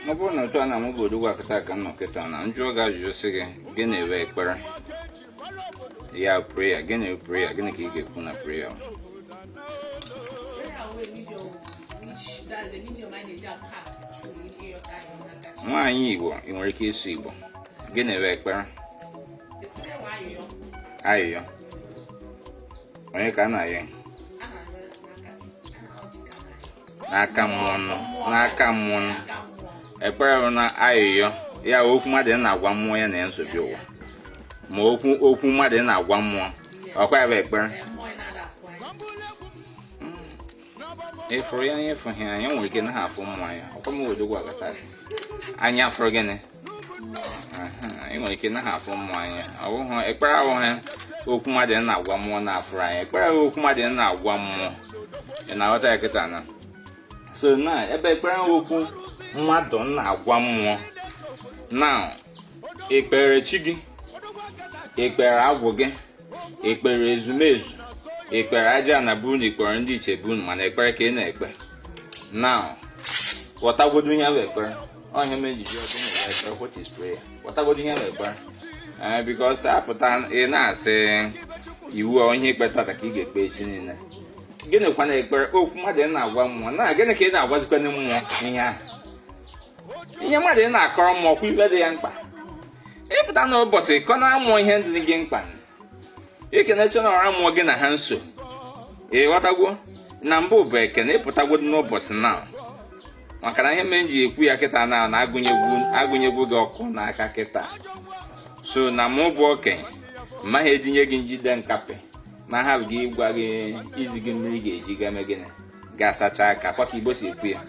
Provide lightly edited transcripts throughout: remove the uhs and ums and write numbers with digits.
Mabu no to na mugo du wakata kan no keta na njo ga ju sige gene we ekpere. Ya prayer gene prayer gene ki ge kuna prayer. Nwa anyị Igbo nwere ike isi Igbo gene we ekpere. Ayo. Onye ka na ye? N'aka mmụọ ekpere na ayo ya okwu mmadụ na-agwa mmụọ ya na nsogbu ụwa ma okwu mmadụ na-agwa mmụọ ọkwa ya bụ ekpere ifuru ya nyefu ha anya nwere ike na ha afụ mmụọ ya ọkwa m wedogwa agata anya afụrụ gịnị ị nwere ike na ha afụ mmụọ anya ọ bụghị ekpere abụghị okwu mmadụ na-agwa mmụọ na-afụrụ anya ekpere okwu mmadụ na-agwa mmụọ ị na-aghọta ya kịta na so na ebe ekpere okwu mmadụ na-agwa mmụọ na ekpere chi gị ekpere agwụ gị ekpere ezumezu ekpere aja na bụ na ekpere ndị iche bụ mana ekpere ka ị na-ekpe na ghọtagodo ihe bụ ekpere onye mejiji ọdụ na ekpere what is prayer ghọtagodo ihe bụ ekpere because apụta ị na-asị iwu onye ikpe tata ka ị ga-ekpe echi niile gịnị kwa na ekpere okwu mmadụ na-agwa mmụọ na gịnị ka ị na-agwazikwa mmụọ ihe ahụ ihe mmadụ ị na-akọrọ mmụọ kwa ibe dị ya mkpa ịpụta n'ụbọchị kọ na-amụ ihe ndị gị mkpa ekene chọ na ọra mmụọ gị na ha nso ịghọtagwo na mbụ bụ ekene ịpụtagwo n'ụbọchị na maka na ihe mere ji ekwu ya kịta na agụnyegwu gị ọkụ n'aka kịta so na mụ bụ okenye maghị edinye gị njide nkapị ma ha bụ gị gwa gị izi gị mmiri ga-eji game gịnị ga-asacha aka kwa ka Igbo si ekwu ya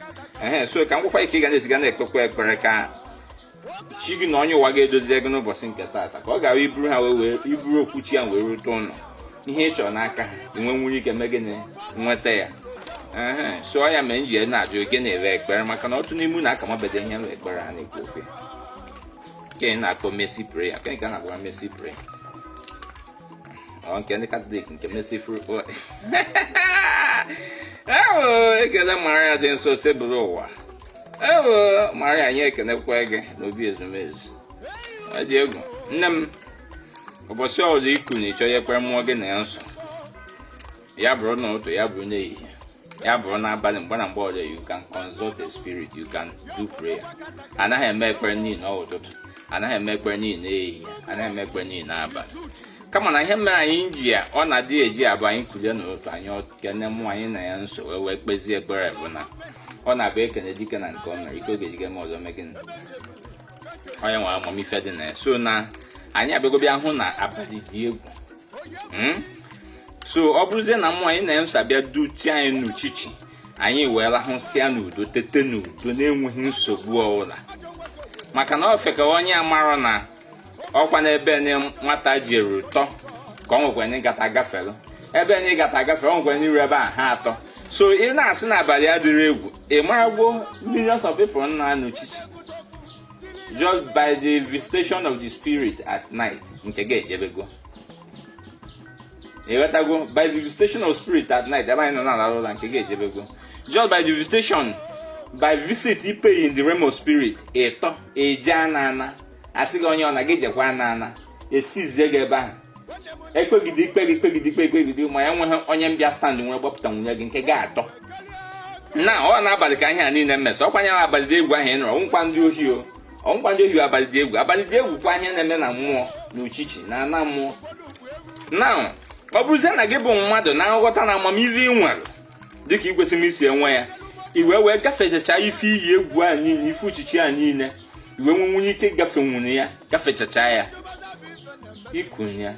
so ka m gwakwa ike ị ga na-esiga na-ekpekwa ekpere ka chi gị na onye ụwa ga-edozie gị n'ụbọchị nke taata ka ọ gara iburu ha iburu okwu chi ya wee rute ụlọ ihe ị chọrọ n'aka ha enwe nwere ike mee gịnị nweta ya so ya mee nji na-ajụ oge na-ere ekpere maka na otu n'ime na-aka mabede ihe nwe ekpere ha na-ekwu okwu nke na-akpọ mercy prayer nke ka na-agwa mercy prayer nke ndị Katọlik nke merciful ekele Maria dị nso sebụrụ ụwa Maria anyị ekenekwa gị n'obi ezumezu ọ dị egwu nne m ụbọchị ọbụla iku na ịchọ ya ekpere mmụọ gị na ya nsọ ya bụrụ n'ụtụ ya bụrụ n'ehihie ya bụrụ n'abalị mgbe na mgbe ọzọ you can consult the spirit you can do prayer anaghị eme ekpere niile n'ụtụtụ anaghị eme ekpere niile n'ehihie anaghị eme ekpere niile n'abalị kama na ihe mere anyị ji ya ọ na-adị eji abụ anyị kulie n'ụtụ anyị kene mmụọ anyị na ya nso wee kpezie ekpere bụ na ọ na-abụ ekene dike na nke ọ mere ike oge jige m ọzọ megịnị onye nwere amamife dị na ya so na anyị abịagobịa hụ na abalị dị egwu so ọ bụrụzie na mmụọ anyị na ya nso abịa duchi anyị n'uchichi anyị wee lahụsịa n'udo tete n'udo na-enweghị nsogbu ọbụla maka na ọ feka onye amarọ na ọkwa n'ebe nwata jere ụtọ ka ọ nwekwa ndị gata agafere ebe ndị gata agafere ọ nwekwa ndị ru ebe a ha atọ so ị na-asị na abalị adịrị egwu ị maragwo millions of people na n'uchichi just by the visitation of the spirit at night nke ga-ejebego ịghọtago by the visitation of spirit at night ebe anyị nọ n'ala ụlọ nke ga-ejebego just by the visitation by visit ipe in the realm of spirit ịtọ eje ana asị gị onye ọ na-aga ejekwa ana esizie gị ebe ahụ ekpegide ma ya nweghị onye mbịa stand nwee gbapụta nwunye gị nke ga-atọ na ọ na-abalị ka ihe a niile mmesa ọkwanye abalị dị egwu ahụ ị nọrọ ọnwụkwa ndị ohi abalị dị egwu kwa ihe na-eme na mmụọ na uchichi na ana mmụọ na ọ bụrụzie na gị bụ mmadụ na nghọta na amamihe ị nwere dịka ikwesịrị isi enwe ya iwe wee gafechacha ife iyi egwu a niile ife uchichi a niile iwe nwenwunye ike gafenwune ya gafechacha ya ikunye ya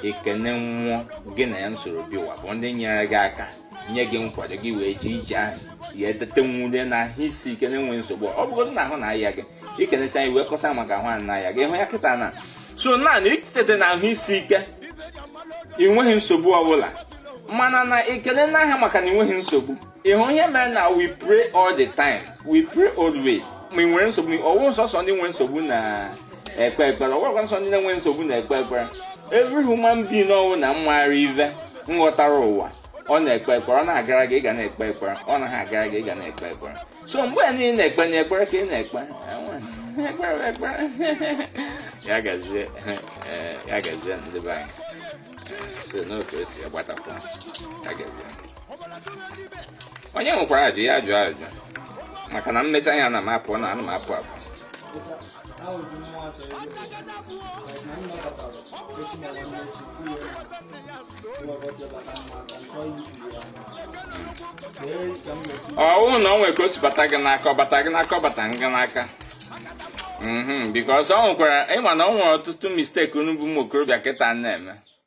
ekene mmụọ gị na ya nsoro biwa bụ ndị nyere gị aka nye gị nkwado gị wee ji ije ahụ ya etete nwunye na ahụ isi ike na-enwe nsogbu ọ bụgodị na ahụ na-aya gị ikenecha anyị wee kọsa maka ahụ na-aya gị hụ ya kịta na so naanị ikitete na ahụ isi ike ị nweghị nsogbu ọbụla mana na ekele n'ahịa maka na ị nweghị nsogbu ịhụ ihe mere na we pray all the time we pray always ma ị nwere nsogbu ọwụ nsọsọ ndị nwere nsogbu na ekpe ekpere ọgwụkwa nsọ ndị na-enwe nsogbu na ekpe ekpere every human being ọwụ na mmagharị ive nghọtara ụwa ọ na-ekpe ekpere ọ na-agara gị ị ga na-ekpe ekpere ọ naghị agara gị ị ga na-ekpe ekpere so mgbe niile na-ekpe na ekpere ka ị na-ekpe ekpere ya gazie ndị be anyị so n'otu esi agbatapụ ya gazie onye nwekwara ajụ ya ajụ ajụjụ maka na mmecha ya na m apụ na ana m apụ apụ ọwụ na o nwere ka o si bata gị n'aka ọ bata gị n'aka ọ bata gị n'aka because ọ nwekwara ịma na o nwere ọtụtụ mistake unu bụ ụmụ okorobịa kịta na-eme